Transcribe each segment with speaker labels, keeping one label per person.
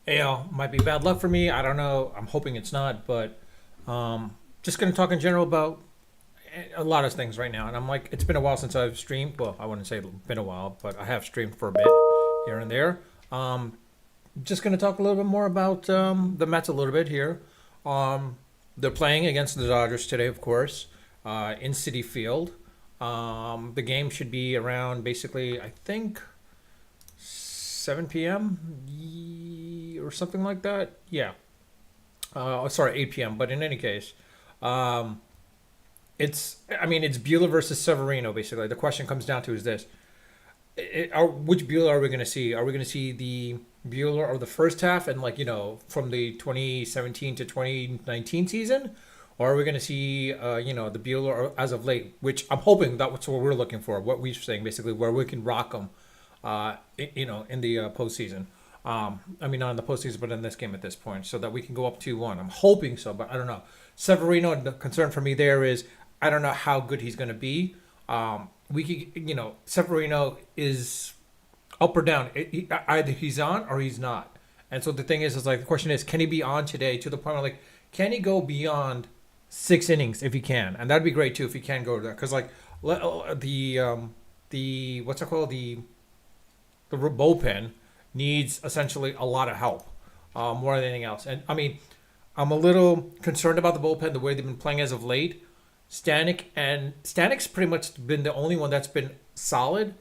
Speaker 1: Might be bad luck for me. I don't know. I'm hoping it's not, but just gonna talk in general about a lot of things right now. And I'm like, it's been a while since I've streamed. Well, I wouldn't say it's been a while, but I have streamed for a bit here and there. Um, just gonna talk a little bit more about the Mets a little bit here. Um, they're playing against the Dodgers today, of course, in Citi Field. The game should be around basically, I think, 7 p.m. Or something like that. Yeah. Sorry, 8 p.m. But in any case, um, it's Bueller versus Severino. Basically, the question comes down to is this: which Bueller are we going to see? Are we going to see the Bueller of the first half and from the 2017 to 2019 season, or are we going to see the Bueller as of late? Which I'm hoping that's what we're looking for. What we're saying basically, where we can rock them, in the postseason. Not in the postseason, but in this game at this point, so that we can go up 2-1. I'm hoping so, but I don't know. Severino, the concern for me there is I don't know how good he's going to be. We could, Severino is up or down. Either he's on or he's not. And so the thing is like the question is, can he be on today to the point where can he go beyond 6 innings if he can? And that'd be great too if he can go to that, because the what's it called the bullpen needs essentially a lot of help, more than anything else. And I'm a little concerned about the bullpen, the way they've been playing as of late. Stanek's pretty much been the only one that's been solid.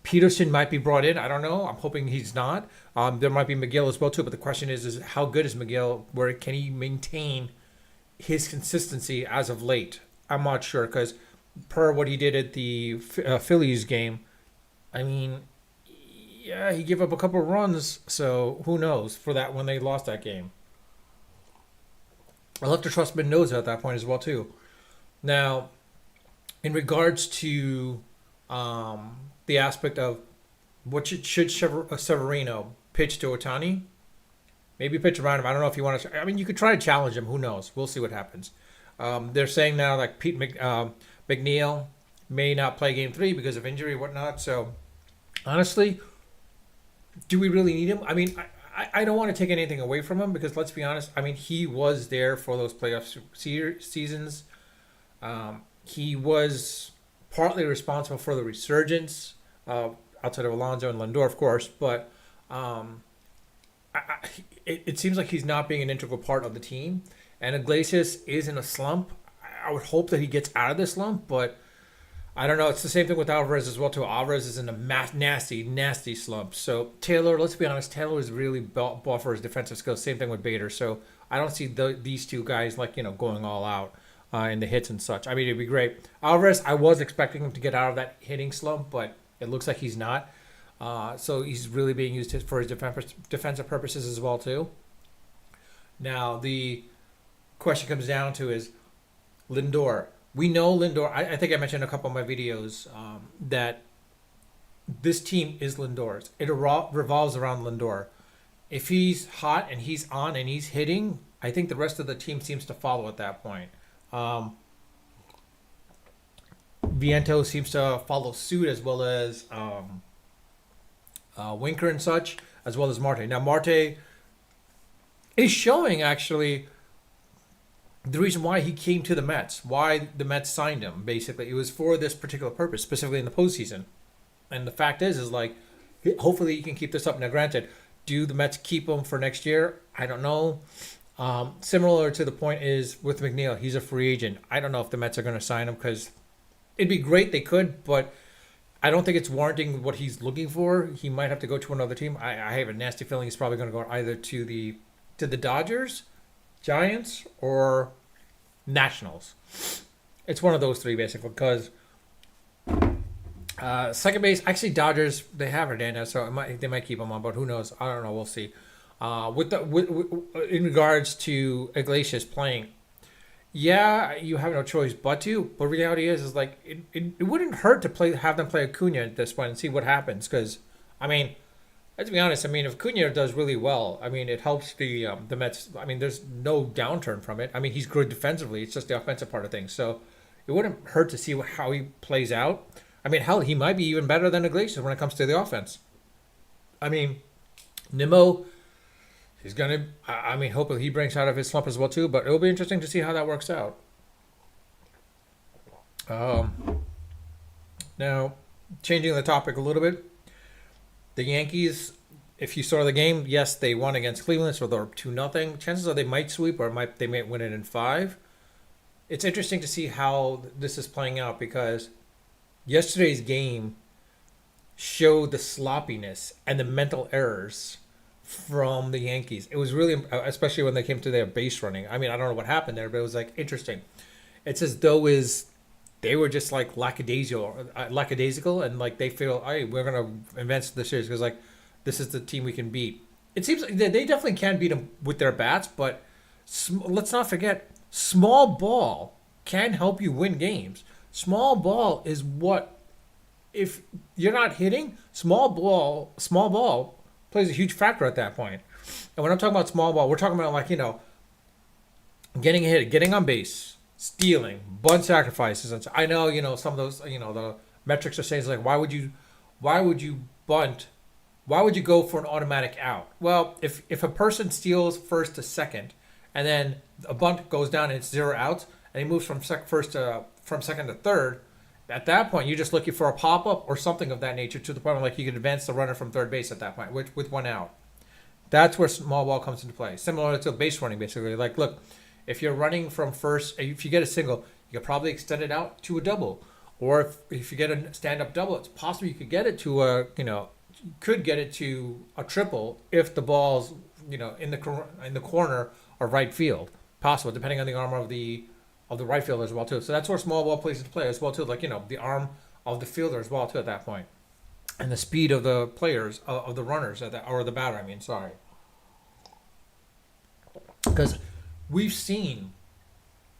Speaker 1: Peterson might be brought in. I don't know. I'm hoping he's not. There might be McGill as well too. But the question is how good is McGill? Where can he maintain his consistency as of late? I'm not sure, because per what he did at the Phillies game, I mean, yeah, he gave up a couple of runs. So who knows for that when they lost that game. I'll have to trust Mendoza at that point as well too. Now, in regards to the aspect of should Severino pitch to Otani, maybe pitch around him. I don't know if you want to. You could try to challenge him. Who knows? We'll see what happens. They're saying now McNeil may not play Game 3 because of injury and whatnot. So honestly, do we really need him? I don't want to take anything away from him, because let's be honest. He was there for those playoff seasons. He was partly responsible for the resurgence, outside of Alonso and Lindor, of course. But it seems like he's not being an integral part of the team. And Iglesias is in a slump. I would hope that he gets out of this slump, but I don't know. It's the same thing with Alvarez as well too. Alvarez is in a nasty, nasty slump. So Taylor, let's be honest, Taylor is really bought for his defensive skills. Same thing with Bader. So I don't see these two guys going all out in the hits and such. It'd be great. Alvarez, I was expecting him to get out of that hitting slump, but it looks like he's not. So he's really being used for his defensive purposes as well too. Now the question comes down to is Lindor. We know Lindor. I think I mentioned in a couple of my videos that this team is Lindor's. It revolves around Lindor. If he's hot and he's on and he's hitting, I think the rest of the team seems to follow at that point. Viento seems to follow suit, as well as Winker and such, as well as Marte. Now Marte is showing actually the reason why he came to the Mets, why the Mets signed him. Basically, it was for this particular purpose, specifically in the postseason. And the fact is hopefully he can keep this up. Now, granted, do the Mets keep him for next year? I don't know. Similar to the point is with McNeil, he's a free agent. I don't know if the Mets are going to sign him, because it'd be great they could, but I don't think it's warranting what he's looking for. He might have to go to another team. I have a nasty feeling he's probably going to go either to the Dodgers, Giants, or Nationals. It's one of those three basically, because second base, actually Dodgers, they have Hernandez, so they might keep him on, but who knows? I don't know. We'll see. In regards to Iglesias playing, yeah, you have no choice but to. But reality is it wouldn't hurt to have them play Acuna at this point and see what happens. Because let's be honest. If Acuna does really well, it helps the Mets. There's no downturn from it. He's good defensively. It's just the offensive part of things. So it wouldn't hurt to see how he plays out. Hell, he might be even better than Iglesias when it comes to the offense. Nimmo, he's gonna. I mean, hopefully he breaks out of his slump as well too. But it'll be interesting to see how that works out. Now, changing the topic a little bit, the Yankees. If you saw the game, yes, they won against Cleveland, so they're 2-0. Chances are they might sweep, or they might win it in five. It's interesting to see how this is playing out because yesterday's game showed the sloppiness and the mental errors from the Yankees. It was really, especially when they came to their base running. I mean, I don't know what happened there, but it was like interesting. It's as though they were just like lackadaisical, and like they feel, hey, we're gonna advance the series because like this is the team we can beat. It seems like they definitely can beat them with their bats, but let's not forget, small ball can help you win games. Small ball is what, if you're not hitting, small ball plays a huge factor at that point. And when I'm talking about small ball, we're talking about like, getting a hit, getting on base, stealing, bunt sacrifices. And I know, some of those, the metrics are saying it's like, why would you bunt? Why would you go for an automatic out? Well, if a person steals first to second, and then a bunt goes down and it's 0 outs, and he moves from second to third, at that point you're just looking for a pop up or something of that nature to the point where like you can advance the runner from third base at that point with 1 out. That's where small ball comes into play. Similar to base running, basically. Like, look, if you're running from first, if you get a single, you could probably extend it out to a double, or if you get a stand up double, it's possible you could get it to a triple if the ball's in the corner of right field. Possible, depending on the arm of the right fielder as well too. So that's where small ball plays into play as well too. Like the arm of the fielder as well too at that point, and the speed of the players of the runners or the batter. I mean, sorry, because we've seen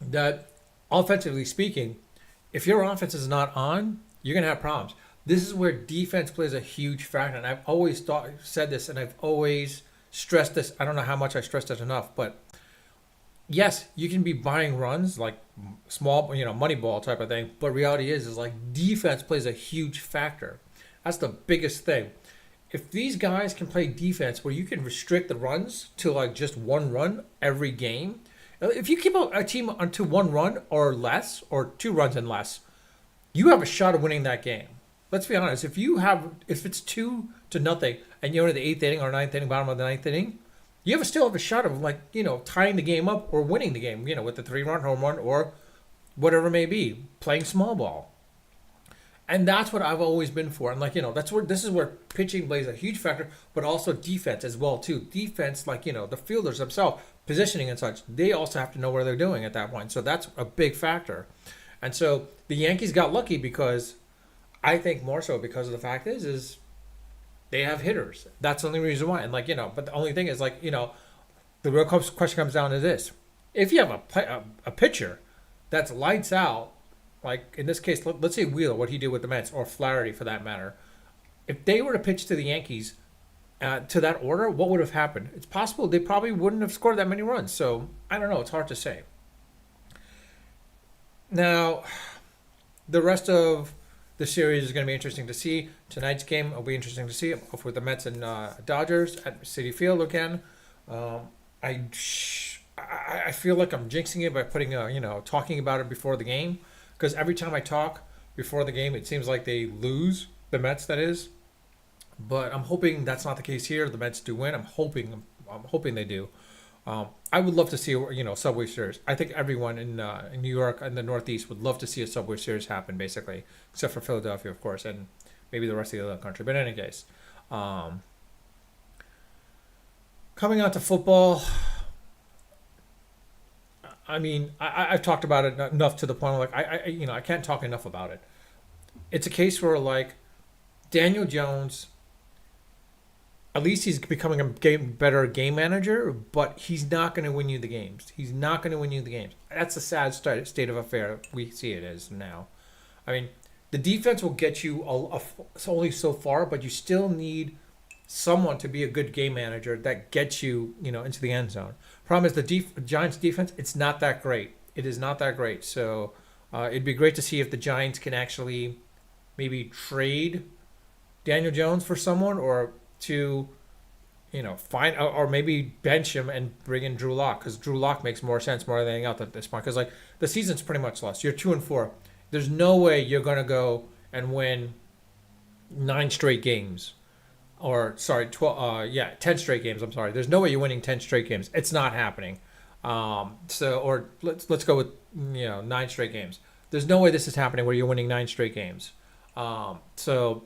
Speaker 1: that offensively speaking, if your offense is not on, you're gonna have problems. This is where defense plays a huge factor, and I've always said this, and I've always stressed this. I don't know how much I stressed it enough, but yes, you can be buying runs like small, money ball type of thing. But reality is like defense plays a huge factor. That's the biggest thing. If these guys can play defense where you can restrict the runs to like just 1 run every game, if you keep a team onto 1 run or less, or 2 runs and less, you have a shot of winning that game. Let's be honest. If it's 2-0 and you're in the 8th inning or 9th inning, bottom of the 9th inning, you still have a shot of like, tying the game up or winning the game, with the 3-run home run or whatever it may be, playing small ball. And that's what I've always been for. And like, this is where pitching plays a huge factor, but also defense as well too. Defense, like, the fielders themselves, positioning and such, they also have to know what they're doing at that point. So that's a big factor. And so the Yankees got lucky because, I think more so because of the fact is they have hitters. That's the only reason why. And like, but the only thing is like, the real question comes down to this. If you have a pitcher that's lights out, like in this case, let's say Wheeler, what he did with the Mets, or Flaherty for that matter, if they were to pitch to the Yankees to that order, what would have happened? It's possible they probably wouldn't have scored that many runs. So I don't know. It's hard to say. Now, the rest of the series is going to be interesting to see. Tonight's game will be interesting to see with the Mets and Dodgers at Citi Field again. I feel like I'm jinxing it by putting talking about it before the game, because every time I talk before the game, it seems like they lose, the Mets, that is. But I'm hoping that's not the case here. The Mets do win. I'm hoping they do. I would love to see Subway Series. I think everyone in New York and the Northeast would love to see a Subway Series happen, basically, except for Philadelphia, of course, and maybe the rest of the other country. But in any case, coming on to football, I mean, I've talked about it enough to the point where, like, I can't talk enough about it. It's a case where, like, Daniel Jones, at least he's becoming a better game manager, but he's not going to win you the games. That's a sad state of affair. We see it as now. I mean, the defense will get you only so far, but you still need someone to be a good game manager that gets you, into the end zone. Problem is the Giants defense, it's not that great. It is not that great. So it'd be great to see if the Giants can actually maybe trade Daniel Jones for someone, or to, find or maybe bench him and bring in Drew Lock because Drew Lock makes more sense more than anything else at this point. Because like the season's pretty much lost. You're 2-4. There's no way you're gonna go and win 9 straight games, or sorry, 12. 10 straight games. I'm sorry. There's no way you're winning 10 straight games. It's not happening. Or let's go with 9 straight games. There's no way this is happening where you're winning 9 straight games. The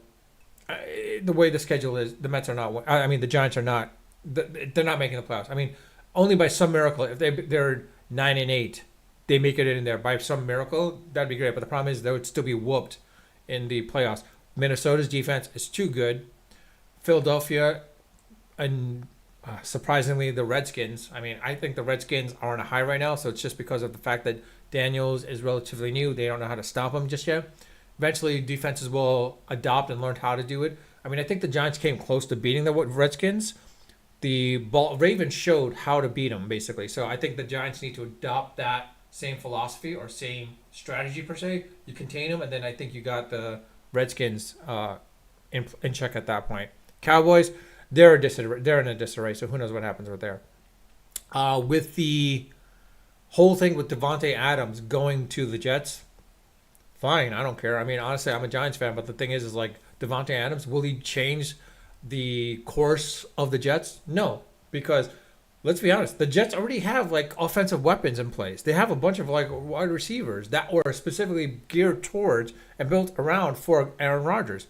Speaker 1: way the schedule is, the Mets are not. I mean, the Giants are not. They're not making the playoffs. I mean, only by some miracle, if they're 9-8, they make it in there by some miracle. That'd be great. But the problem is they would still be whooped in the playoffs. Minnesota's defense is too good. Philadelphia, and surprisingly, the Redskins. I mean, I think the Redskins are on a high right now. So it's just because of the fact that Daniels is relatively new. They don't know how to stop him just yet. Eventually, defenses will adopt and learn how to do it. I mean, I think the Giants came close to beating the Redskins. The Ravens showed how to beat them, basically. So I think the Giants need to adopt that same philosophy or same strategy, per se. You contain them, and then I think you got the Redskins in check at that point. Cowboys, they're in a disarray, so who knows what happens with there. With the whole thing with Devontae Adams going to the Jets, fine, I don't care. I mean, honestly, I'm a Giants fan, but the thing is like Devontae Adams, will he change the course of the Jets? No, because let's be honest, the Jets already have like offensive weapons in place. They have a bunch of like wide receivers that were specifically geared towards and built around for Aaron Rodgers.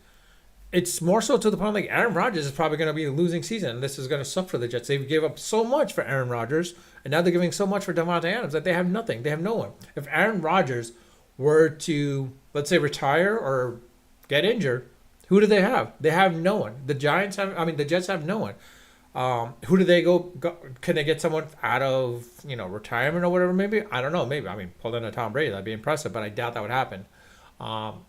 Speaker 1: It's more so to the point like Aaron Rodgers is probably going to be a losing season, and this is going to suck for the Jets. They've gave up so much for Aaron Rodgers, and now they're giving so much for Devontae Adams that they have nothing. They have no one. If Aaron Rodgers were to, let's say, retire or get injured, who do they have? They have no one. The Jets have no one. Who do they go? Can they get someone out of retirement or whatever? Maybe, I don't know. Maybe, I mean, pull in a Tom Brady, that'd be impressive, but I doubt that would happen.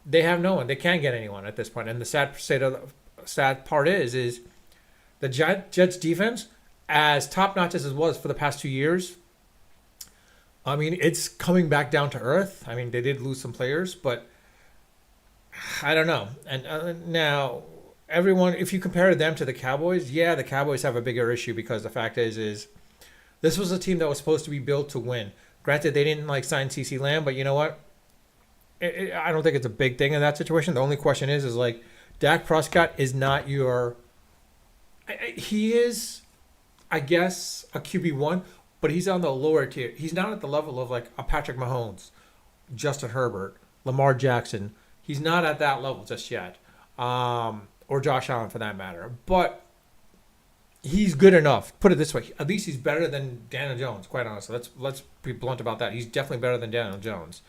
Speaker 1: They have no one. They can't get anyone at this point. And the sad part is the Jets defense, as top notch as it was for the past 2 years. I mean, it's coming back down to earth. I mean, they did lose some players, but I don't know. And now everyone, if you compare them to the Cowboys, yeah, the Cowboys have a bigger issue because the fact is this was a team that was supposed to be built to win. Granted, they didn't sign CeCe Lamb, but you know what? I don't think it's a big thing in that situation. The only question is like Dak Prescott is not your. He is, I guess, a QB1, but he's on the lower tier. He's not at the level of like a Patrick Mahomes, Justin Herbert, Lamar Jackson. He's not at that level just yet, or Josh Allen for that matter. But he's good enough. Put it this way: at least he's better than Daniel Jones. Quite honestly, let's be blunt about that. He's definitely better than Daniel Jones.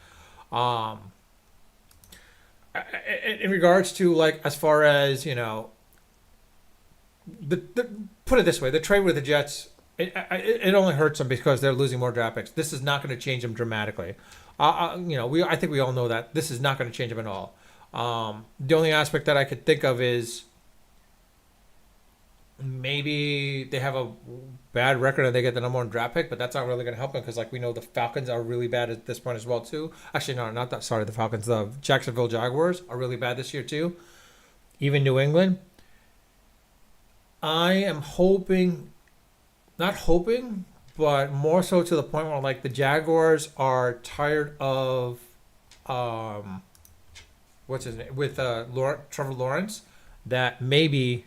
Speaker 1: In regards to as far as put it this way, the trade with the Jets, it only hurts them because they're losing more draft picks. This is not going to change them dramatically. I think we all know that this is not going to change them at all. The only aspect that I could think of is maybe they have a bad record and they get the number 1 draft pick, but that's not really going to help them because we know the Falcons are really bad at this point as well too. Actually, no, not that. Sorry, the Falcons. The Jacksonville Jaguars are really bad this year too. Even New England. I am not hoping, but more so to the point where the Jaguars are tired of what's his name with Trevor Lawrence, that maybe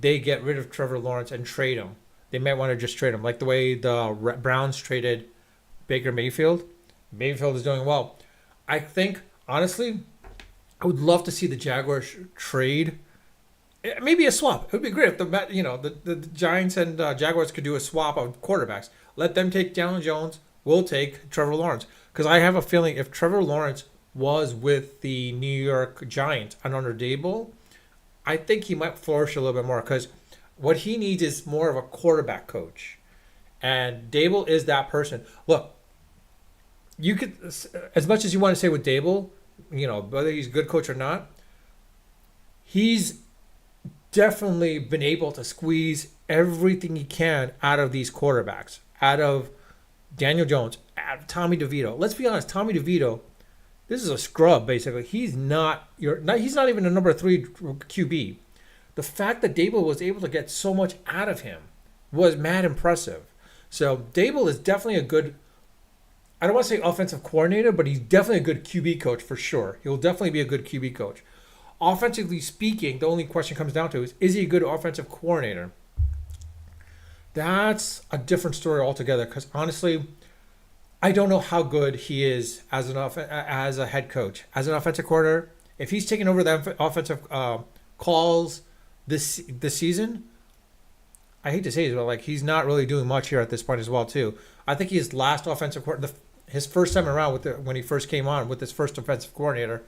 Speaker 1: they get rid of Trevor Lawrence and trade him. They might want to just trade him, like the way the Browns traded Baker Mayfield. Mayfield is doing well. I think, honestly, I would love to see the Jaguars trade. Maybe a swap. It would be great if the Giants and Jaguars could do a swap of quarterbacks. Let them take Daniel Jones. We'll take Trevor Lawrence. Because I have a feeling if Trevor Lawrence was with the New York Giants and under Dable, I think he might flourish a little bit more because what he needs is more of a quarterback coach. And Dable is that person. Look, you could, as much as you want to say with Dable, whether he's a good coach or not, he's definitely been able to squeeze everything he can out of these quarterbacks, out of Daniel Jones, out of Tommy DeVito. Let's be honest, Tommy DeVito, this is a scrub basically. He's not even a number 3 QB. the fact that Dable was able to get so much out of him was mad impressive. So Dable is definitely a good, I don't want to say offensive coordinator, but he's definitely a good QB coach for sure. He'll definitely be a good QB coach. Offensively speaking, the only question comes down to is he a good offensive coordinator? That's a different story altogether because honestly, I don't know how good he is as as a head coach, as an offensive coordinator. If he's taking over the offensive calls this season, I hate to say it, but like he's not really doing much here at this point as well too. I think his last offensive his first time around when he first came on with his first offensive coordinator,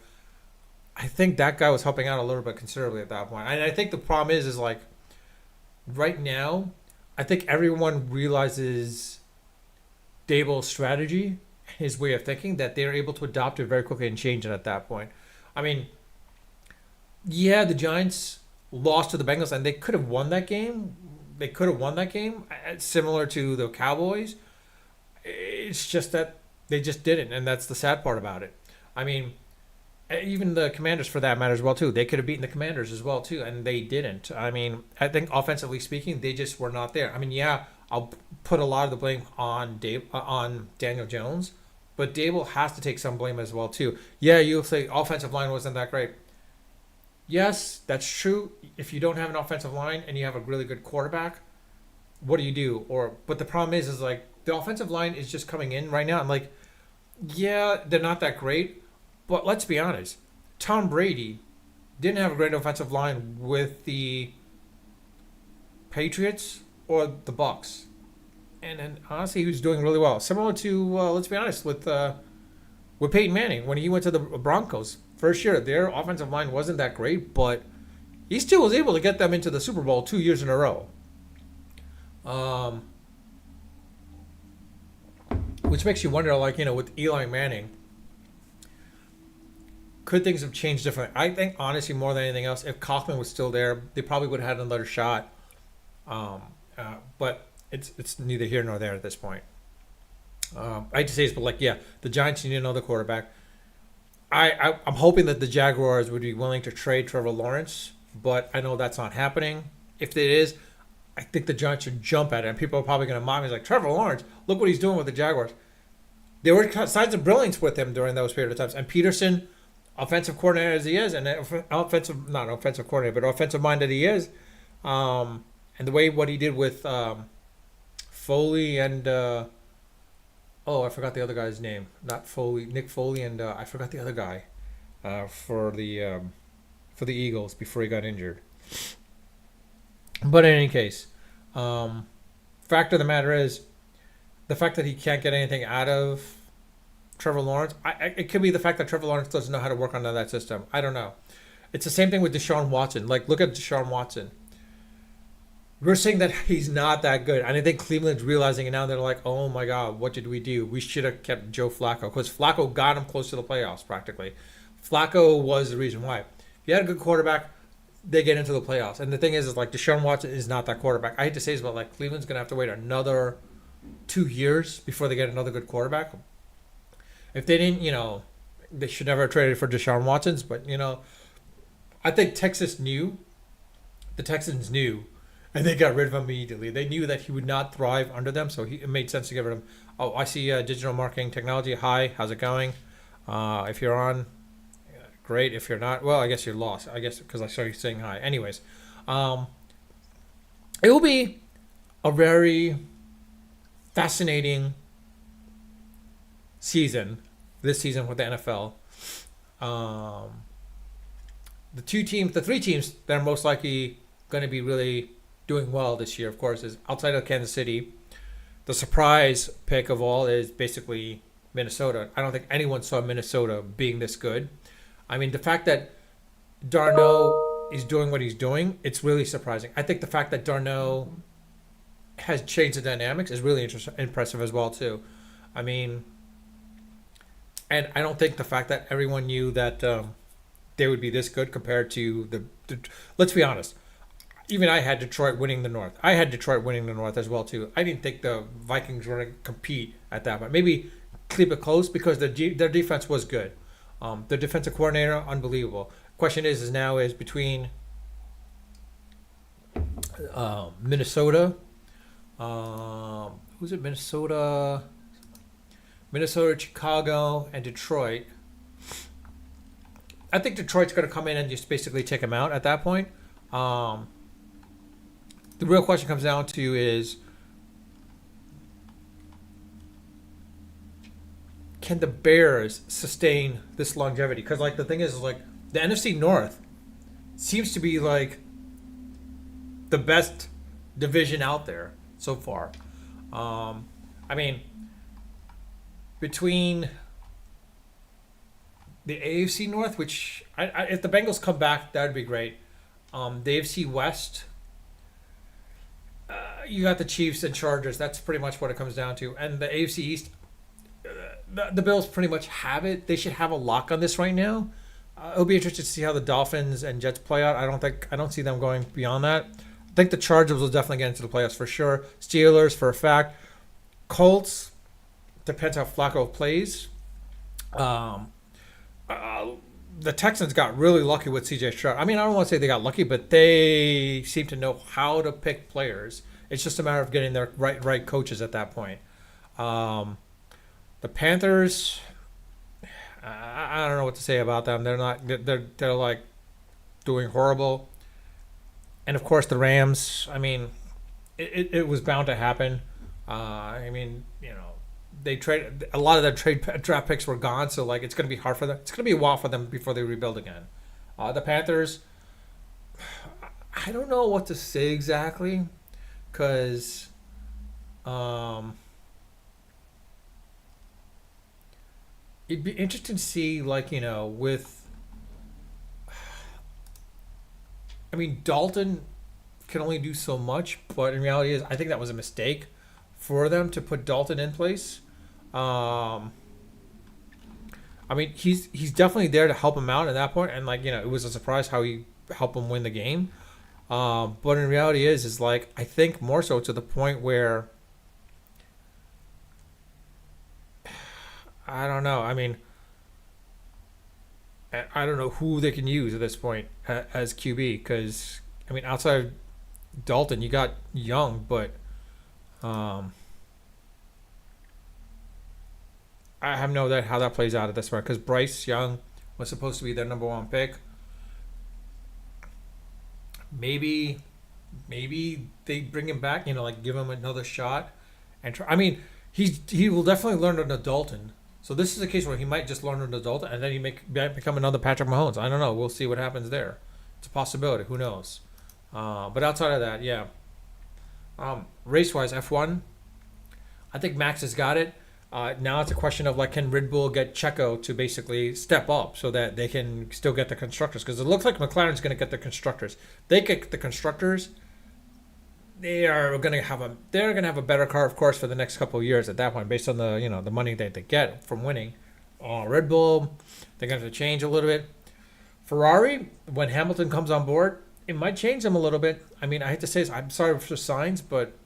Speaker 1: I think that guy was helping out a little bit considerably at that point. And I think the problem is like right now, I think everyone realizes Dable's strategy, his way of thinking, that they're able to adopt it very quickly and change it at that point. I mean, yeah, the Giants lost to the Bengals and they could have won that game. They could have won that game, similar to the Cowboys. It's just that they just didn't, and that's the sad part about it. I mean, even the Commanders, for that matter, as well too. They could have beaten the Commanders as well too, and they didn't. I mean, I think offensively speaking, they just were not there. I mean, yeah, I'll put a lot of the blame on on Daniel Jones, but Dable has to take some blame as well too. Yeah, you'll say offensive line wasn't that great. Yes, that's true. If you don't have an offensive line and you have a really good quarterback, what do you do? But the problem is like the offensive line is just coming in right now. I'm like, yeah, they're not that great, but let's be honest. Tom Brady didn't have a great offensive line with the Patriots or the Bucks, and then honestly, he was doing really well. Similar to let's be honest with Peyton Manning when he went to the Broncos. First year, their offensive line wasn't that great, but he still was able to get them into the Super Bowl 2 years in a row. Which makes you wonder, like, with Eli Manning, could things have changed differently? I think, honestly, more than anything else, if Kaufman was still there, they probably would have had another shot. But it's neither here nor there at this point. I hate to say this, but, like, yeah, the Giants need another quarterback. I'm hoping that the Jaguars would be willing to trade Trevor Lawrence, but I know that's not happening. If it is, I think the Giants should jump at it, and people are probably going to mock me like, Trevor Lawrence, look what he's doing with the Jaguars. There were signs of brilliance with him during those period of times, and Peterson, offensive coordinator as he is, and not offensive coordinator, but offensive mind that he is, and the way what he did with Foley and I forgot the other guy's name. Not Foley, Nick Foley, and I forgot the other guy for the Eagles before he got injured. But in any case, fact of the matter is, the fact that he can't get anything out of Trevor Lawrence, it could be the fact that Trevor Lawrence doesn't know how to work under that system. I don't know. It's the same thing with Deshaun Watson. Like, look at Deshaun Watson. We're saying that he's not that good. And I think Cleveland's realizing it now. They're like, oh my God, what did we do? We should have kept Joe Flacco. Because Flacco got him close to the playoffs, practically. Flacco was the reason why. If you had a good quarterback, they get into the playoffs. And the thing is like, Deshaun Watson is not that quarterback. I hate to say this, but like, Cleveland's going to have to wait another 2 years before they get another good quarterback. If they didn't, they should never have traded for Deshaun Watson's. But, I think Texans knew, and they got rid of him immediately. They knew that he would not thrive under them, so it made sense to get rid of him. Oh, I see digital marketing technology. Hi, how's it going? If you're on, great. If you're not, well, I guess you're lost. I guess because I saw you saying hi. Anyways, it will be a very fascinating season, this season with the NFL. The three teams that are most likely going to be really doing well this year, of course, is outside of Kansas City. The surprise pick of all is basically Minnesota. I don't think anyone saw Minnesota being this good. I mean, the fact that Darno is doing what he's doing, it's really surprising. I think the fact that Darno has changed the dynamics is really impressive as well, too. I mean, and I don't think the fact that everyone knew that they would be this good compared to the let's be honest, even I had Detroit winning the North. I had Detroit winning the North as well, too. I didn't think the Vikings were going to compete at that point. Maybe keep it close because their defense was good. The defensive coordinator, unbelievable. Question is between Minnesota. Who's it? Minnesota, Chicago, and Detroit. I think Detroit's going to come in and just basically take him out at that point. Um, the real question comes down to is, can the Bears sustain this longevity? Because like the thing is like the NFC North seems to be like the best division out there so far. I mean, between the AFC North, which if the Bengals come back, that would be great. The AFC West, you got the Chiefs and Chargers. That's pretty much what it comes down to. And the AFC East, the Bills pretty much have it. They should have a lock on this right now. It'll be interesting to see how the Dolphins and Jets play out. I don't see them going beyond that. I think the Chargers will definitely get into the playoffs for sure. Steelers for a fact. Colts depends how Flacco plays. Um, the Texans got really lucky with CJ Stroud. I mean, I don't want to say they got lucky, but they seem to know how to pick players. It's just a matter of getting their right coaches at that point. Um, the Panthers, I don't know what to say about them. They're not. They're like doing horrible. And of course the Rams. I mean, it was bound to happen. I mean, they trade a lot of their draft picks were gone, so like it's going to be hard for them. It's going to be a while for them before they rebuild again. The Panthers, I don't know what to say exactly, because it'd be interesting to see like with. I mean, Dalton can only do so much, but in reality, I think that was a mistake for them to put Dalton in place. Um, I mean, he's definitely there to help him out at that point, and like it was a surprise how he helped him win the game. But in reality, is like I think more so to the point where I don't know. I mean, I don't know who they can use at this point as QB because I mean outside of Dalton, you got Young, but um, I have no idea how that plays out at this point because Bryce Young was supposed to be their number one pick. Maybe they bring him back, like give him another shot and try. I mean, he will definitely learn under Dalton. So this is a case where he might just learn under Dalton and then he might become another Patrick Mahomes. I don't know. We'll see what happens there. It's a possibility. Who knows? But outside of that, yeah. Race-wise, F1, I think Max has got it. Now it's a question of like, can Red Bull get Checo to basically step up so that they can still get the constructors? Because it looks like McLaren's going to get the constructors. They get the constructors. They're going to have a better car, of course, for the next couple of years at that point, based on the the money that they get from winning. Red Bull, they're going to have to change a little bit. Ferrari, when Hamilton comes on board, it might change them a little bit. I mean, I hate to say this, I'm sorry for signs, but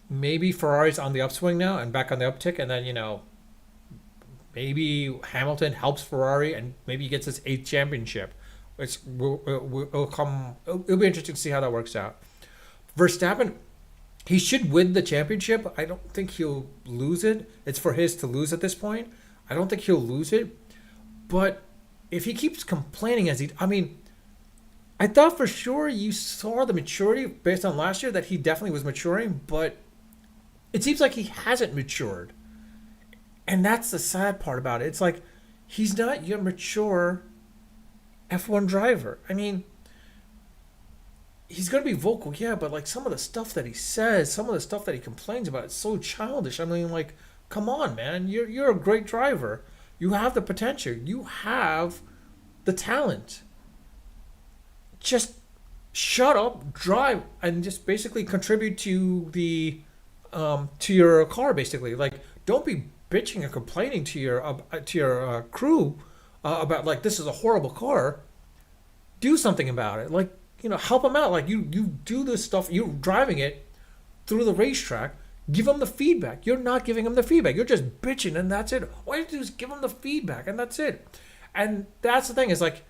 Speaker 1: maybe Ferrari's on the upswing now and back on the uptick, and then maybe Hamilton helps Ferrari and maybe he gets his 8th championship. It'll be interesting to see how that works out. Verstappen, he should win the championship. I don't think he'll lose it. It's for his to lose at this point. I don't think he'll lose it. But if he keeps complaining I mean, I thought for sure you saw the maturity based on last year that he definitely was maturing, but it seems like he hasn't matured. And that's the sad part about it. It's like he's not your mature F1 driver. I mean, he's going to be vocal, yeah, but like some of the stuff that he says, some of the stuff that he complains about, it's so childish. I mean, like, come on, man. You're a great driver. You have the potential. You have the talent. Just shut up, drive, and just basically contribute to the to your car. Basically, like, don't be bitching and complaining to your crew about like this is a horrible car. Do something about it. Like, help them out. Like you do this stuff. You're driving it through the racetrack. Give them the feedback. You're not giving them the feedback. You're just bitching, and that's it. All you have to do is give them the feedback, and that's it. And that's the thing is like,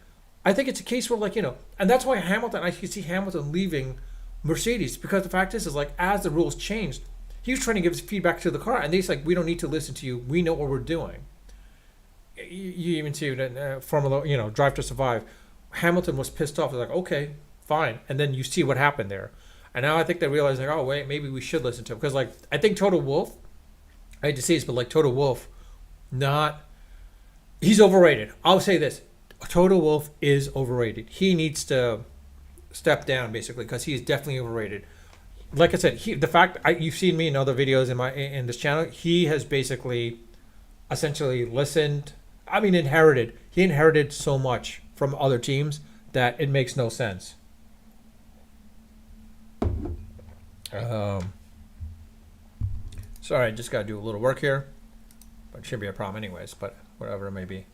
Speaker 1: I think it's a case where like and that's why Hamilton. I can see Hamilton leaving Mercedes, because the fact is like as the rules changed, he was trying to give his feedback to the car, and they's like, we don't need to listen to you. We know what we're doing. You even see it in Formula, Drive to Survive. Hamilton was pissed off. They're like, okay, fine, and then you see what happened there. And now I think they realize like, oh wait, maybe we should listen to him because like I think Toto Wolff, I hate to say this, but like Toto Wolff, not he's overrated. I'll say this: Toto Wolff is overrated. He needs to step down basically because he's definitely overrated. Like I said, you've seen me in other videos in this channel. He has basically, essentially listened. I mean, inherited. He inherited so much from other teams that it makes no sense. Sorry, I just got to do a little work here. But it shouldn't be a problem anyways, but whatever it may be.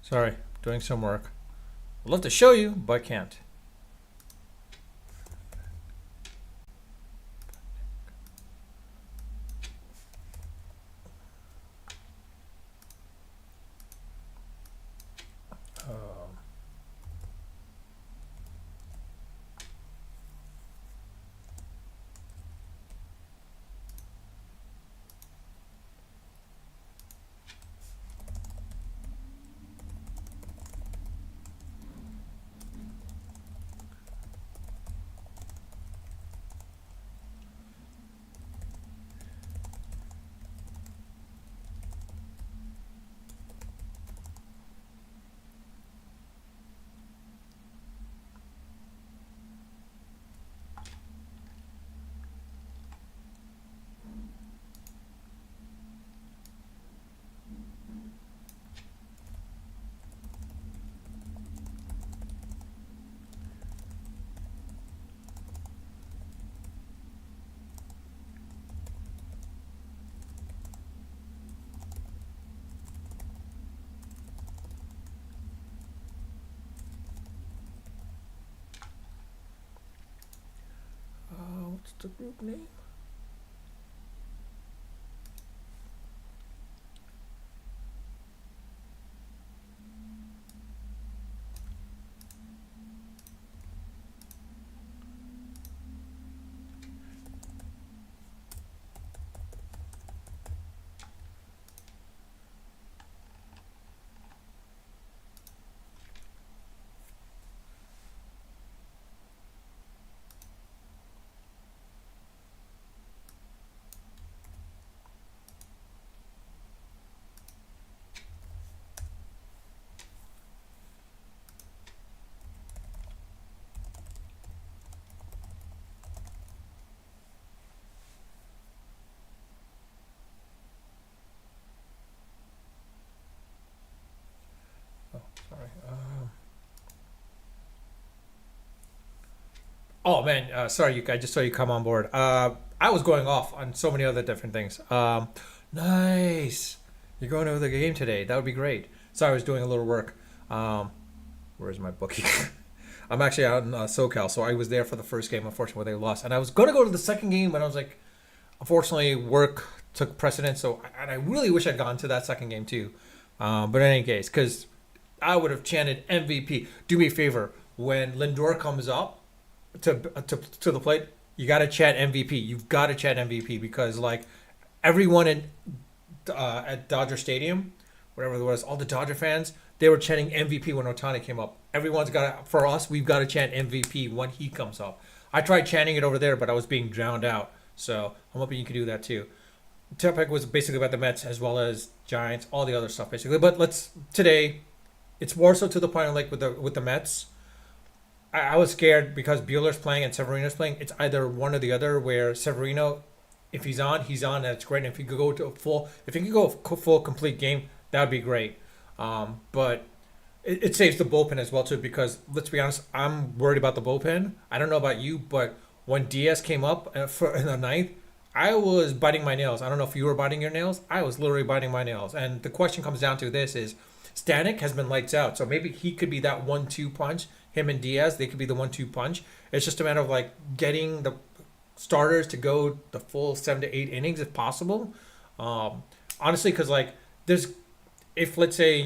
Speaker 1: Sorry, doing some work. I'd love to show you, but can't. What's the group name? Oh, sorry. Oh man, sorry, I just saw you come on board. I was going off on so many other different things. Nice. You're going over the game today. That would be great. Sorry, I was doing a little work. Um, where's my bookie? I'm actually out in SoCal, so I was there for the first game. Unfortunately, they lost, and I was going to go to the second game, but I was like, unfortunately, work took precedence. So, and I really wish I'd gone to that second game too. But in any case, because I would have chanted MVP. Do me a favor when Lindor comes up to the plate, you got to chant MVP. You've got to chant MVP because like everyone in at Dodger Stadium, whatever it was, all the Dodger fans, they were chanting MVP when Otani came up. Everyone's got to, for us, we've got to chant MVP when he comes up. I tried chanting it over there, but I was being drowned out. So I'm hoping you can do that too. Topic was basically about the Mets as well as Giants, all the other stuff basically. But today, it's more so to the point like with the Mets. I was scared because Bueller's playing and Severino's playing. It's either one or the other. Where Severino, if he's on, he's on. That's great. And if he could go to a full, if he could go a full complete game, that would be great. But it saves the bullpen as well too. Because let's be honest, I'm worried about the bullpen. I don't know about you, but when Diaz came up in the ninth, I was biting my nails. I don't know if you were biting your nails. I was literally biting my nails. And the question comes down to this: is Stanek has been lights out, so maybe he could be that 1-2 punch. Him and Diaz, they could be the 1-2 punch. It's just a matter of like getting the starters to go the full 7 to 8 innings if possible. Honestly, because like there's, if let's say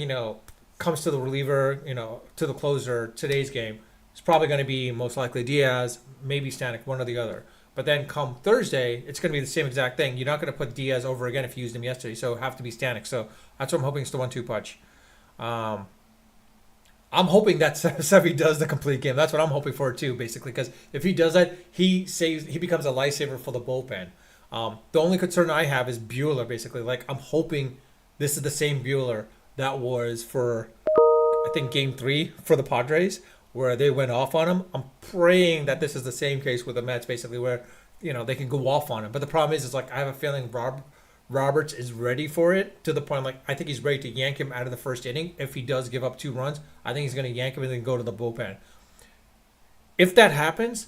Speaker 1: comes to the reliever, to the closer today's game, it's probably going to be most likely Diaz, maybe Stanek, one or the other. But then come Thursday, it's going to be the same exact thing. You're not going to put Diaz over again if you used him yesterday, so it have to be Stanek. So that's what I'm hoping is the 1-2 punch. Um, I'm hoping that Sevy does the complete game. That's what I'm hoping for too, basically. Because if he does that, he becomes a lifesaver for the bullpen. The only concern I have is Bueller, basically. Like I'm hoping this is the same Bueller that was for I think Game 3 for the Padres, where they went off on him. I'm praying that this is the same case with the Mets, basically, where they can go off on him. But the problem is like I have a feeling Roberts is ready for it to the point like I think he's ready to yank him out of the first inning. If he does give up 2 runs, I think he's going to yank him and then go to the bullpen. If that happens,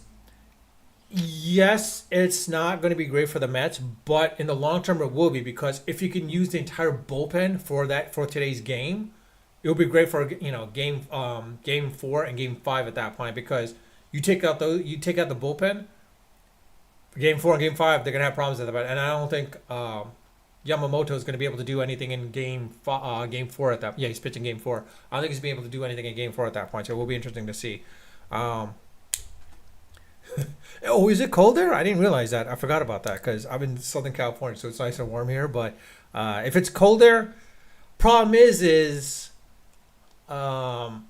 Speaker 1: yes, it's not going to be great for the Mets, but in the long term it will be, because if you can use the entire bullpen for today's game, it'll be great for game 4 and game 5 at that point, because you take out the bullpen. Game 4 and game 5, they're gonna have problems at the and I don't think Yamamoto is going to be able to do anything in game 4 at that. Yeah, he's pitching game 4. I don't think he's going to be able to do anything in game 4 at that point. So it will be interesting to see. Oh, is it cold there? I didn't realize that. I forgot about that because I'm in Southern California, so it's nice and warm here. But if it's cold there, problem is Otani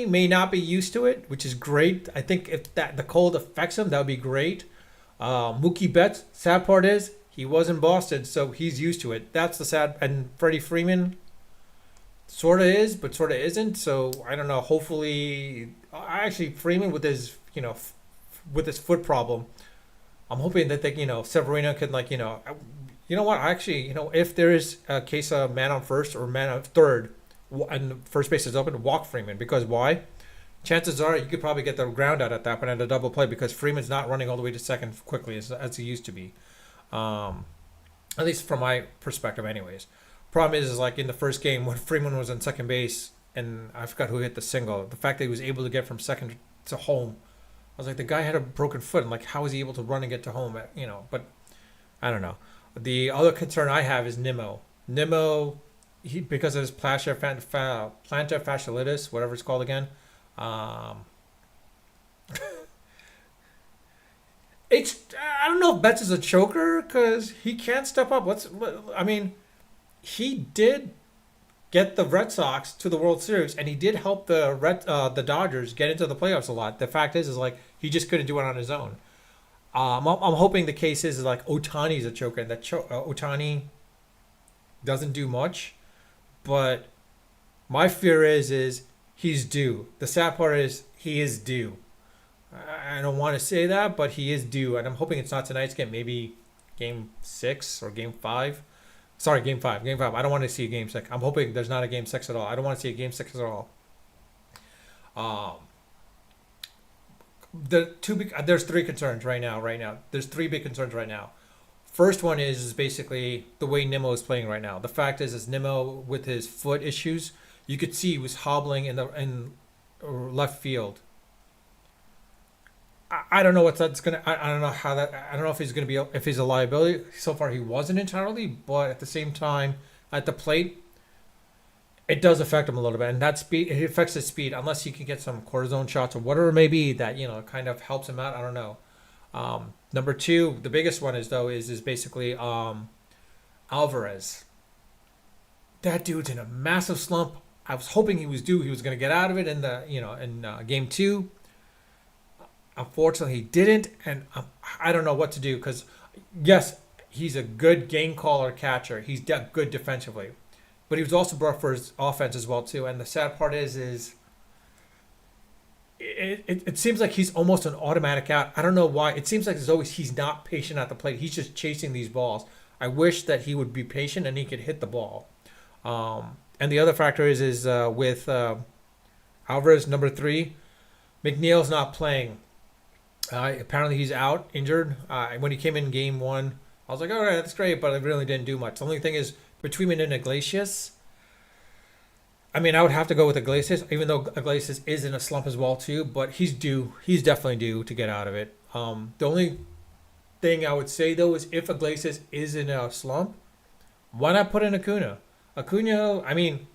Speaker 1: may not be used to it, which is great. I think if the cold affects him, that would be great. Mookie Betts, sad part is he was in Boston, so he's used to it. That's the sad. And Freddie Freeman sort of is, but sort of isn't. So I don't know. Hopefully, actually Freeman with his with his foot problem, I'm hoping that Severino could you know what? Actually, if there is a case of man on first or man on third, and first base is open, walk Freeman, because why? Chances are you could probably get the ground out at that point and a double play, because Freeman's not running all the way to second quickly as he used to be. At least from my perspective anyways. Problem is like in the first game when Freeman was on second base and I forgot who hit the single, the fact that he was able to get from second to home, I was like, the guy had a broken foot, and like how was he able to run and get to home but I don't know. The other concern I have is Nimmo, he, because of his plantar fasciitis, whatever it's called again. It's I don't know if Betts is a choker because he can't step up. He did get the Red Sox to the World Series, and he did help the Dodgers get into the playoffs a lot. The fact is like he just couldn't do it on his own. I'm hoping the case is like Otani's a choker, and that Otani doesn't do much. But my fear is he's due. The sad part is he is due. I don't want to say that, but he is due, and I'm hoping it's not tonight's game. Maybe game 6 or game 5. Sorry, game 5. Game 5. I don't want to see a game 6. I'm hoping there's not a game 6 at all. I don't want to see a game 6 at all. There's 3 concerns right now. There's 3 big concerns right now. First one is basically the way Nimmo is playing right now. The fact is Nimmo with his foot issues, you could see he was hobbling in left field. I don't know what that's gonna. I don't know how that. I don't know if he's gonna be if he's a liability. So far, he wasn't entirely, but at the same time, at the plate, it does affect him a little bit, and that speed it affects his speed. Unless he can get some cortisone shots or whatever it may be that kind of helps him out. I don't know. Number 2, the biggest one is basically Alvarez. That dude's in a massive slump. I was hoping he was due. He was going to get out of it in game 2. Unfortunately, he didn't, and I don't know what to do because, yes, he's a good game caller catcher. He's good defensively, but he was also brought for his offense as well too. And the sad part is it seems like he's almost an automatic out. I don't know why. It seems like there's always he's not patient at the plate. He's just chasing these balls. I wish that he would be patient and he could hit the ball. And the other factor is with Alvarez number three. McNeil's not playing. Apparently he's out injured. When he came in game one, I was like, all right, that's great, but it really didn't do much. The only thing is between him and Iglesias. I mean, I would have to go with Iglesias, even though Iglesias is in a slump as well too. But he's due. He's definitely due to get out of it. The only thing I would say though is if Iglesias is in a slump, why not put in Acuna? Acuna, I mean,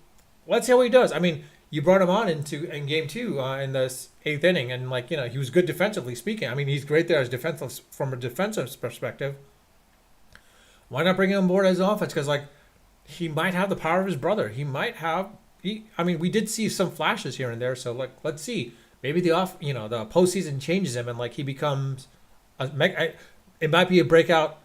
Speaker 1: let's see how he does. I mean, you brought him on in game two in the eighth inning, and like he was good defensively speaking. I mean, he's great there as defensive from a defensive perspective. Why not bring him on board as offense? Because like he might have the power of his brother. He might have. I mean, we did see some flashes here and there. So like, let's see. Maybe the postseason changes him, and like he becomes. It might be a breakout.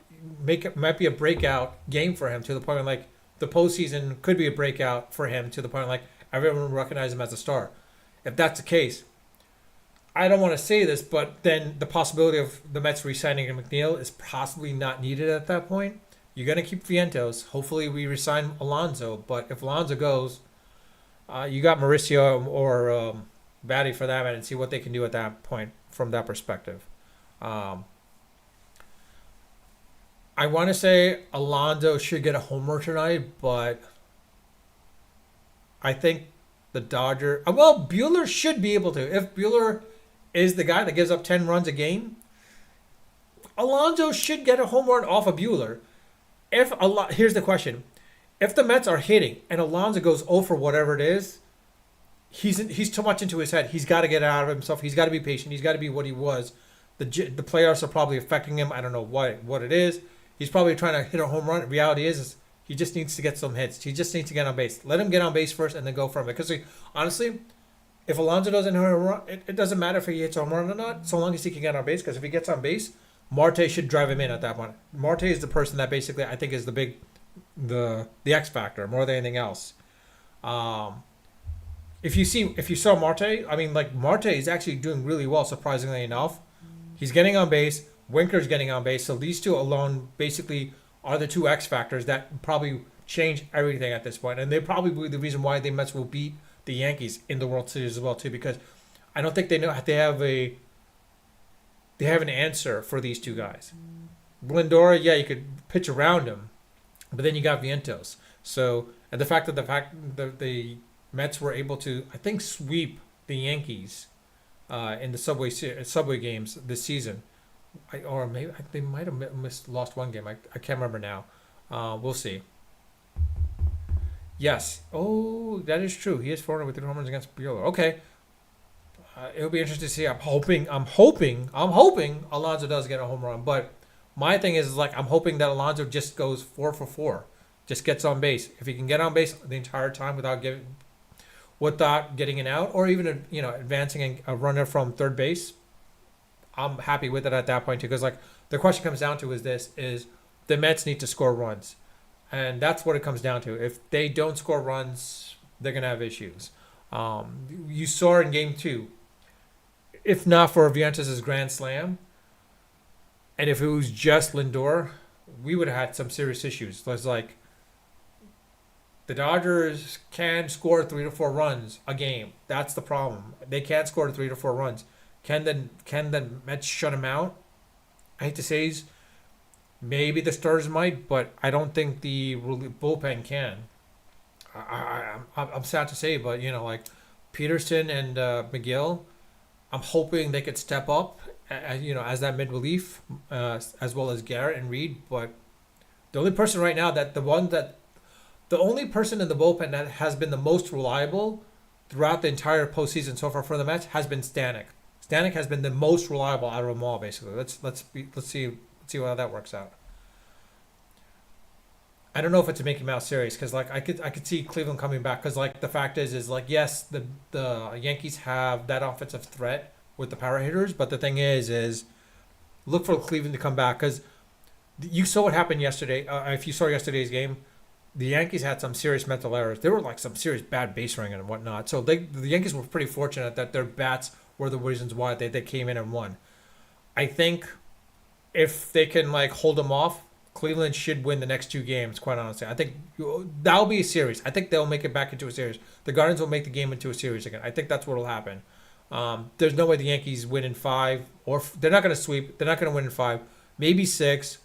Speaker 1: Might be a breakout game for him to the point where like the postseason could be a breakout for him to the point where like everyone will recognize him as a star. If that's the case, I don't want to say this, but then the possibility of the Mets re-signing McNeil is possibly not needed at that point. You're going to keep Vientos. Hopefully we resign Alonso. But if Alonso goes, you got Mauricio or Batty for that, and see what they can do at that point from that perspective. Um, I want to say Alonso should get a homer tonight, but I think the Dodger. Well, Bueller should be able to. If Bueller is the guy that gives up 10 runs a game, Alonso should get a home run off of Bueller. Here's the question: if the Mets are hitting and Alonso goes 0 for whatever it is, he's too much into his head. He's got to get it out of himself. He's got to be patient. He's got to be what he was. The playoffs are probably affecting him. I don't know what it is. He's probably trying to hit a home run. Reality is he just needs to get some hits. He just needs to get on base. Let him get on base first and then go from it. Because honestly, if Alonso doesn't hit a run, it doesn't matter if he hits a home run or not, so long as he can get on base. Because if he gets on base, Marte should drive him in at that point. Marte is the person that basically I think is the X factor more than anything else. If you saw Marte, I mean like Marte is actually doing really well, surprisingly enough. He's getting on base. Winker's getting on base. So these two alone basically are the two X factors that probably change everything at this point. And they probably be the reason why the Mets will beat the Yankees in the World Series as well too. Because I don't think they have an answer for these two guys. Lindora, yeah, you could pitch around him, but then you got Vientos. So and the fact that the Mets were able to, I think, sweep the Yankees in the subway games this season. Or maybe they might have lost one game. I can't remember now. We'll see. Yes. Oh, that is true. He is 400 with 3 home runs against Bueller. Okay. It'll be interesting to see. I'm hoping Alonso does get a home run. But my thing is like I'm hoping that Alonso just goes 4 for 4, just gets on base. If he can get on base the entire time without getting an out, or even advancing a runner from third base, I'm happy with it at that point too. Because like the question comes down to is the Mets need to score runs, and that's what it comes down to. If they don't score runs, they're gonna have issues. You saw in game two, if not for Vientos' grand slam, and if it was just Lindor, we would have had some serious issues. It's like the Dodgers can score 3 to 4 runs a game. That's the problem. They can't score 3 to 4 runs. Can the Mets shut him out? I hate to say, maybe the Stars might, but I don't think the bullpen can. I'm sad to say, but like Peterson and McGill, I'm hoping they could step up, as that mid relief, as well as Garrett and Reed. But the only person right now the only person in the bullpen that has been the most reliable throughout the entire postseason so far for the Mets has been Stanek. Stanek has been the most reliable out of them all, basically. Let's see how that works out. I don't know if it's a Mickey Mouse series because like I could see Cleveland coming back because like the fact is like yes the Yankees have that offensive threat with the power hitters, but the thing is look for Cleveland to come back because you saw what happened yesterday. If you saw yesterday's game, the Yankees had some serious mental errors. There were like some serious bad base running and whatnot. So the Yankees were pretty fortunate that their bats were the reasons why they came in and won. I think if they can like hold them off, Cleveland should win the next two games. Quite honestly, I think that'll be a series. I think they'll make it back into a series. The Guardians will make the game into a series again. I think that's what'll happen. There's no way the Yankees win in five, or they're not going to sweep. They're not going to win in five, maybe six,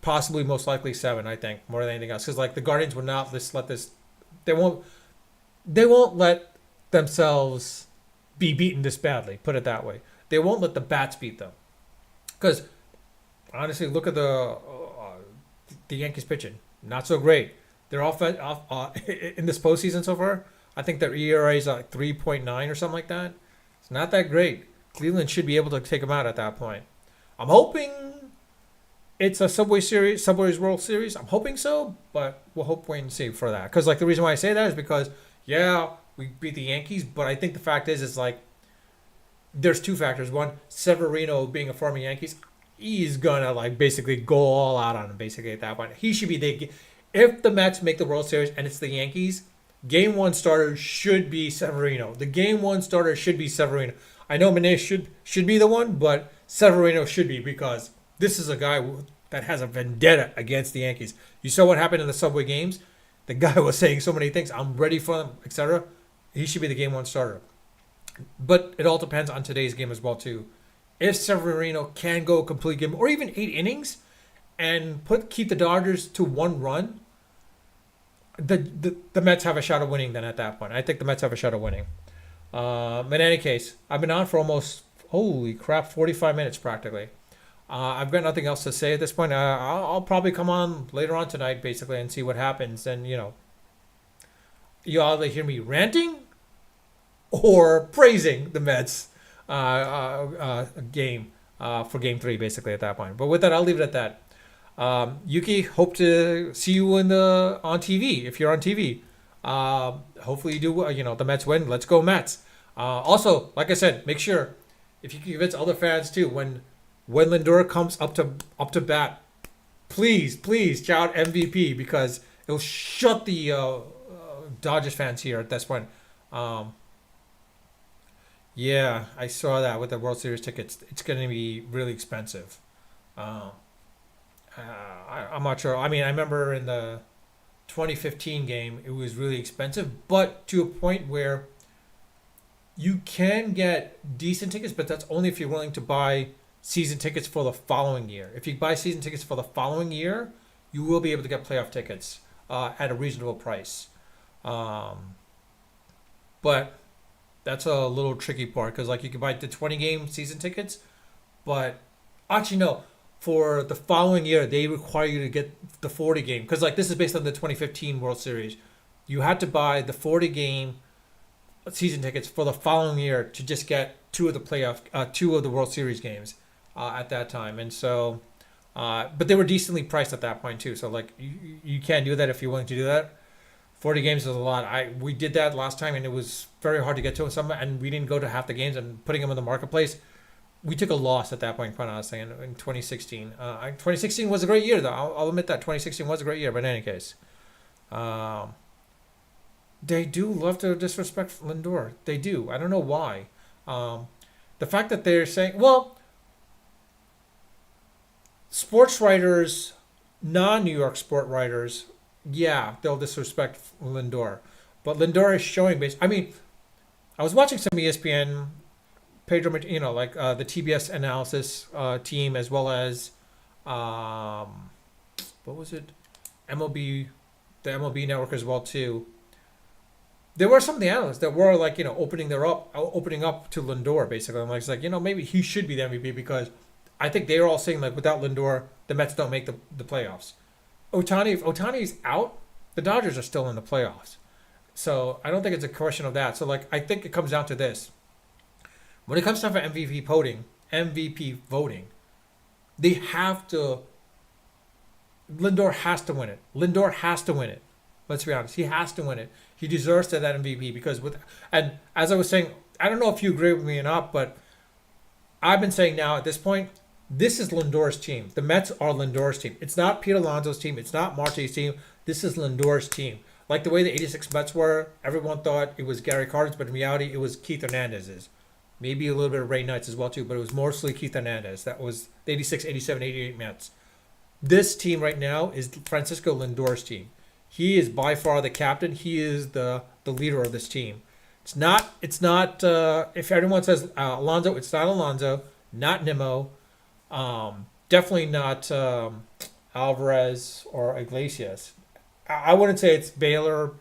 Speaker 1: possibly most likely seven. I think more than anything else, because like the Guardians will not let this. They won't. They won't let themselves be beaten this badly. Put it that way. They won't let the bats beat them, because honestly, look at the Yankees pitching. Not so great. They're in this postseason so far. I think their ERA is like 3.9 or something like that. It's not that great. Cleveland should be able to take them out at that point. I'm hoping it's a Subway's World Series. I'm hoping so, but we'll wait and see for that. Because like the reason why I say that is because yeah, we beat the Yankees, but I think the fact is like there's two factors. One, Severino being a former Yankees, he's gonna like basically go all out on him basically at that point. He should be if the Mets make the World Series and it's the Yankees, Game 1 starter should be Severino. The Game 1 starter should be Severino. I know Manet should be the one, but Severino should be because this is a guy that has a vendetta against the Yankees. You saw what happened in the Subway games. The guy was saying so many things. I'm ready for them, etc. He should be the Game 1 starter. But it all depends on today's game as well too. If Severino can go a complete game or even 8 innings and keep the Dodgers to 1 run, the Mets have a shot of winning then at that point. I think the Mets have a shot of winning. In any case, I've been on for almost, holy crap, 45 minutes practically. I've got nothing else to say at this point. I'll probably come on later on tonight basically and see what happens. And, you either hear me ranting or praising the Mets game for Game 3 basically at that point. But with that, I'll leave it at that. Yuki, hope to see you on TV if you're on TV. Hopefully you do. The Mets win. Let's go Mets. Also, like I said, make sure if you can convince other fans too when Lindor comes up to bat, please shout MVP because it'll shut the Dodgers fans here at this point. Yeah, I saw that with the World Series tickets. It's going to be really expensive. I'm not sure. I mean, I remember in the 2015 game, it was really expensive, but to a point where you can get decent tickets, but that's only if you're willing to buy season tickets for the following year. If you buy season tickets for the following year, you will be able to get playoff tickets at a reasonable price. But that's a little tricky part because like you can buy the 20 game season tickets, but actually no. For the following year, they require you to get the 40 game because like this is based on the 2015 World Series. You had to buy the 40 game season tickets for the following year to just get two of the World Series games at that time, and so, but they were decently priced at that point too. So like you can do that if you're willing to do that. 40 games is a lot. We did that last time and it was very hard to get to some, and we didn't go to half the games and putting them in the marketplace. We took a loss at that point, quite honestly, in 2016. 2016 was a great year, though. I'll admit that 2016 was a great year. But in any case, they do love to disrespect Lindor. They do. I don't know why. The fact that they're saying, well, sports writers, non-New York sport writers, yeah, they'll disrespect Lindor. But Lindor is showing I mean, I was watching some ESPN Pedro, the TBS analysis team, as well as what was it, MLB, the MLB network as well too. There were some of the analysts that were like opening up to Lindor basically. I'm like, maybe he should be the MVP because I think they were all saying like without Lindor the Mets don't make the playoffs. If Ohtani's out, the Dodgers are still in the playoffs. So I don't think it's a question of that. So like I think it comes down to this. When it comes time for MVP voting, they have to. Lindor has to win it. Lindor has to win it. Let's be honest. He has to win it. He deserves that MVP because and as I was saying, I don't know if you agree with me or not, but I've been saying now at this point, this is Lindor's team. The Mets are Lindor's team. It's not Pete Alonso's team. It's not Marte's team. This is Lindor's team. Like the way the '86 Mets were, everyone thought it was Gary Carter's, but in reality, it was Keith Hernandez's. maybe a little bit of Ray Knights as well too, but it was mostly Keith Hernandez. That was the 86, 87, 88 Mets. This team right now is Francisco Lindor's team. He is by far the captain. He is the leader of this team. It's not. If everyone says Alonso, it's not Alonso, not Nimmo, definitely not Alvarez or Iglesias. I wouldn't say it's Baylor,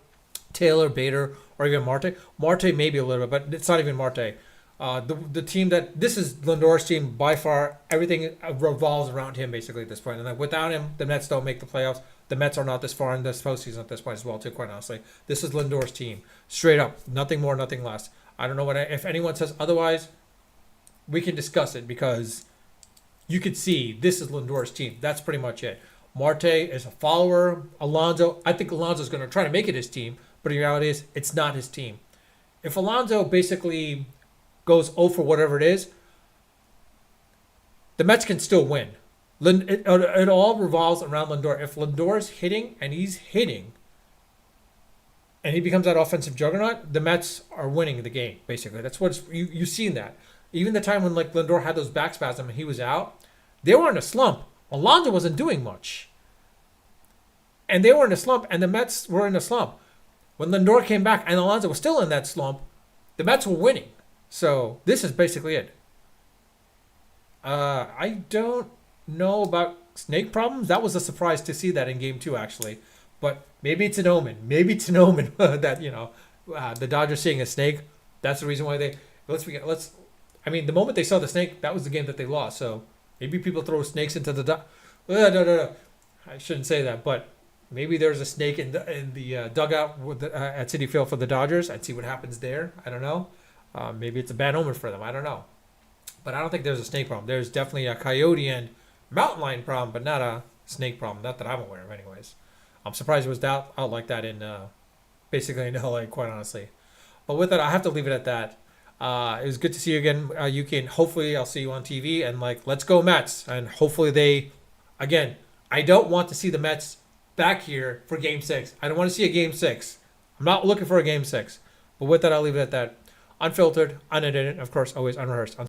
Speaker 1: Taylor, Bader, or even Marte. Marte maybe a little bit, but it's not even Marte. The team that this is Lindor's team by far. Everything revolves around him basically at this point. And like, without him, the Mets don't make the playoffs. The Mets are not this far in this postseason at this point as well, too. Quite honestly, this is Lindor's team, straight up, nothing more, nothing less. I don't know if anyone says otherwise, we can discuss it because you could see this is Lindor's team. That's pretty much it. Marte is a follower. Alonso, I think Alonso's going to try to make it his team, but the reality is it's not his team. If Alonso basically goes 0 for whatever it is, the Mets can still win. It all revolves around Lindor. If Lindor's hitting and he's hitting, and he becomes that offensive juggernaut, the Mets are winning the game. Basically, that's what you've seen that. Even the time when like Lindor had those back spasms and he was out, they were in a slump. Alonso wasn't doing much, and they were in a slump, and the Mets were in a slump. When Lindor came back and Alonso was still in that slump, the Mets were winning. So this is basically it. I don't know about snake problems. That was a surprise to see that in Game 2, actually. But maybe it's an omen. Maybe it's an omen that the Dodgers seeing a snake. That's the reason why they let's. I mean, the moment they saw the snake, that was the game that they lost. So maybe people throw snakes into the. No. I shouldn't say that, but maybe there's a snake in the dugout at Citi Field for the Dodgers. I'd see what happens there. I don't know. Maybe it's a bad omen for them. I don't know. But I don't think there's a snake problem. There's definitely a coyote and mountain lion problem, but not a snake problem. Not that I'm aware of, anyways. I'm surprised it was out like that in basically in LA, quite honestly. But with that, I have to leave it at that. It was good to see you again, Yuki, and hopefully I'll see you on TV. And let's go Mets. And hopefully again, I don't want to see the Mets back here for Game 6. I don't want to see a Game 6. I'm not looking for a Game 6. But with that, I'll leave it at that. Unfiltered, unedited, of course, always unrehearsed.